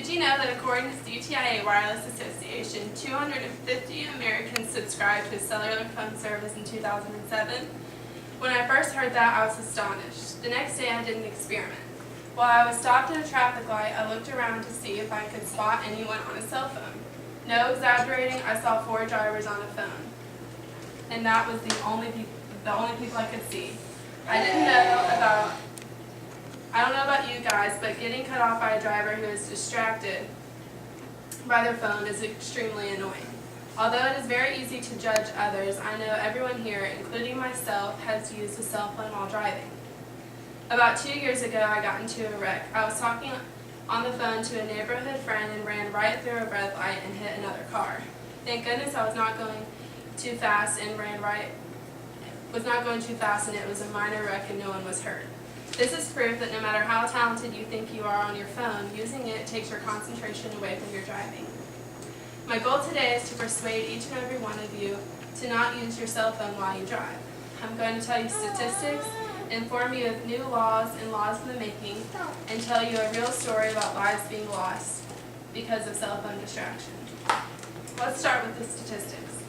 Did you know that according to CTIA Wireless Association, 250 Americans subscribed to cellular phone service in 2007? When I first heard that, I was astonished. The next day, I did an experiment. While I was stopped at a traffic light, I looked around to see if I could spot anyone on a cell phone. No exaggerating, I saw 4 drivers on a phone. And that was the only people I could see. I don't know about you guys, but getting cut off by a driver who is distracted by their phone is extremely annoying. Although it is very easy to judge others, I know everyone here, including myself, has used a cell phone while driving. About 2 years ago, I got into a wreck. I was talking on the phone to a neighborhood friend and ran right through a red light and hit another car. Thank goodness I was not going too fast and it was a minor wreck and no one was hurt. This is proof that no matter how talented you think you are on your phone, using it takes your concentration away from your driving. My goal today is to persuade each and every one of you to not use your cell phone while you drive. I'm going to tell you statistics, inform you of new laws and laws in the making, and tell you a real story about lives being lost because of cell phone distraction. Let's start with the statistics.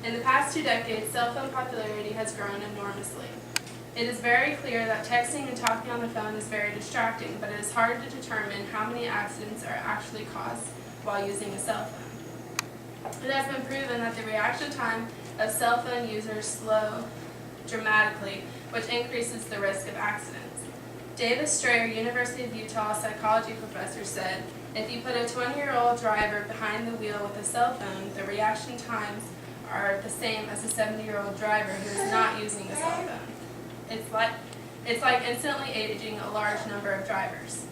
In the past 2 decades, cell phone popularity has grown enormously. It is very clear that texting and talking on the phone is very distracting, but it is hard to determine how many accidents are actually caused while using a cell phone. It has been proven that the reaction time of cell phone users slow dramatically, which increases the risk of accidents. Davis Strayer, University of Utah psychology professor, said, if you put a 20-year-old driver behind the wheel with a cell phone, the reaction times are the same as a 70-year-old driver who is not using a cell phone. It's like instantly aging a large number of drivers.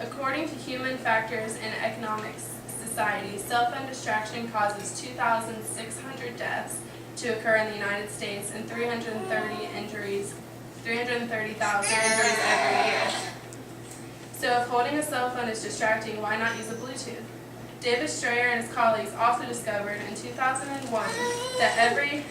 According to Human Factors in Economic Society, cell phone distraction causes 2,600 deaths to occur in the United States and 330,000 injuries every year. So if holding a cell phone is distracting, why not use a Bluetooth? Davis Strayer and his colleagues also discovered in 2001 that every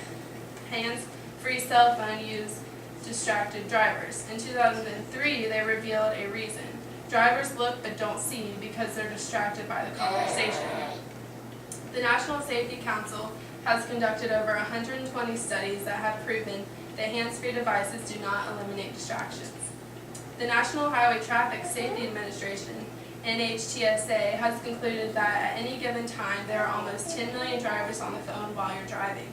hands-free cell phone used distracted drivers. In 2003, they revealed a reason. Drivers look but don't see because they're distracted by the conversation. The National Safety Council has conducted over 120 studies that have proven that hands-free devices do not eliminate distractions. The National Highway Traffic Safety Administration, NHTSA, has concluded that at any given time there are almost 10 million drivers on the phone while you're driving.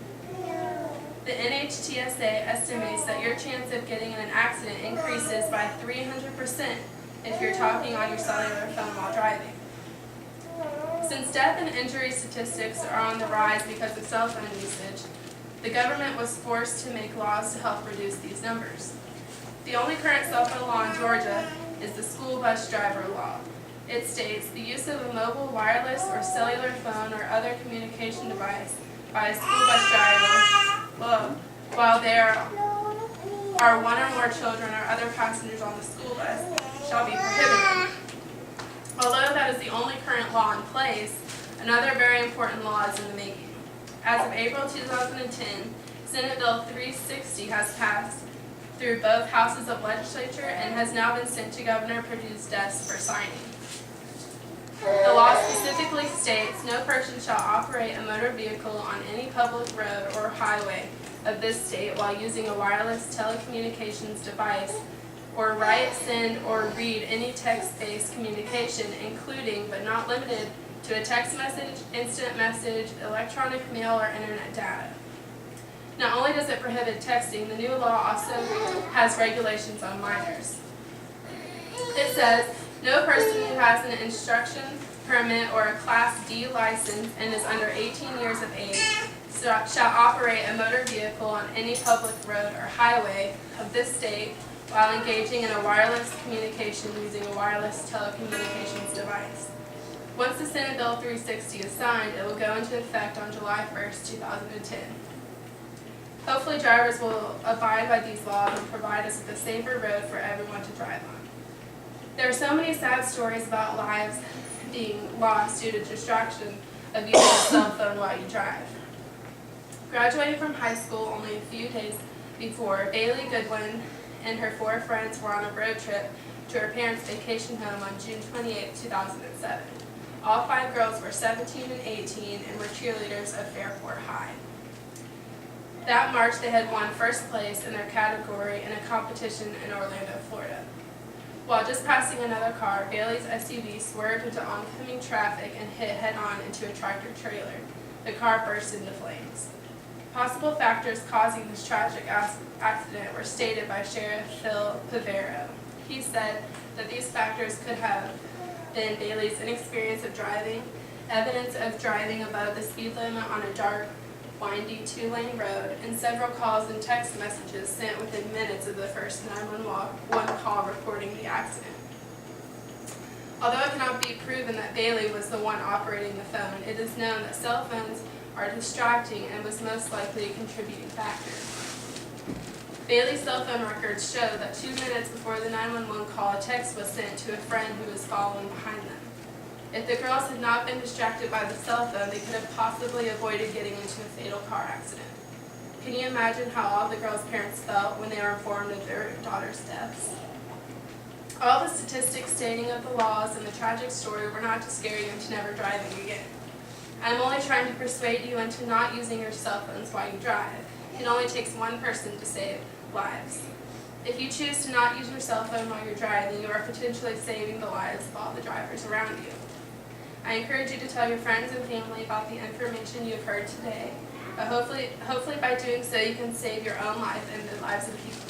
The NHTSA estimates that your chance of getting in an accident increases by 300% if you're talking on your cellular phone while driving. Since death and injury statistics are on the rise because of cell phone usage, the government was forced to make laws to help reduce these numbers. The only current cell phone law in Georgia is the school bus driver law. It states the use of a mobile, wireless, or cellular phone or other communication device by a school bus driver while there are 1 or more children or other passengers on the school bus shall be prohibited. Although that is the only current law in place, another very important law is in the making. As of April 2010, Senate Bill 360 has passed through both houses of legislature and has now been sent to Governor Perdue's desk for signing. The law specifically states no person shall operate a motor vehicle on any public road or highway of this state while using a wireless telecommunications device or write, send, or read any text-based communication, including but not limited to a text message, instant message, electronic mail, or internet data. Not only does it prohibit texting, the new law also has regulations on minors. It says, no person who has an instruction permit or a Class D license and is under 18 years of age shall operate a motor vehicle on any public road or highway of this state while engaging in a wireless communication using a wireless telecommunications device. Once the Senate Bill 360 is signed, it will go into effect on July 1st, 2010. Hopefully drivers will abide by these laws and provide us with a safer road for everyone to drive on. There are so many sad stories about lives being lost due to distraction of using a cell phone while you drive. Graduating from high school only a few days before, Bailey Goodwin and her 4 friends were on a road trip to her parents' vacation home on June 28, 2007. All 5 girls were 17 and 18 and were cheerleaders of Fairport High. That March, they had won first place in their category in a competition in Orlando, Florida. While just passing another car, Bailey's SUV swerved into oncoming traffic and hit head-on into a tractor-trailer. The car burst into flames. Possible factors causing this tragic accident were stated by Sheriff Phil Pivero. He said that these factors could have been Bailey's inexperience of driving, evidence of driving above the speed limit on a dark, windy 2-lane road, and several calls and text messages sent within minutes of the first 911 call reporting the accident. Although it cannot be proven that Bailey was the one operating the phone, it is known that cell phones are distracting and was most likely a contributing factor. Bailey's cell phone records show that 2 minutes before the 911 call, a text was sent to a friend who was following behind them. If the girls had not been distracted by the cell phone, they could have possibly avoided getting into a fatal car accident. Can you imagine how all the girls' parents felt when they were informed of their daughter's deaths? All the statistics stating of the laws and the tragic story were not to scare you into never driving again. I'm only trying to persuade you into not using your cell phones while you drive. It only takes one person to save lives. If you choose to not use your cell phone while you're driving, you are potentially saving the lives of all the drivers around you. I encourage you to tell your friends and family about the information you have heard today. But hopefully by doing so, you can save your own life and the lives of people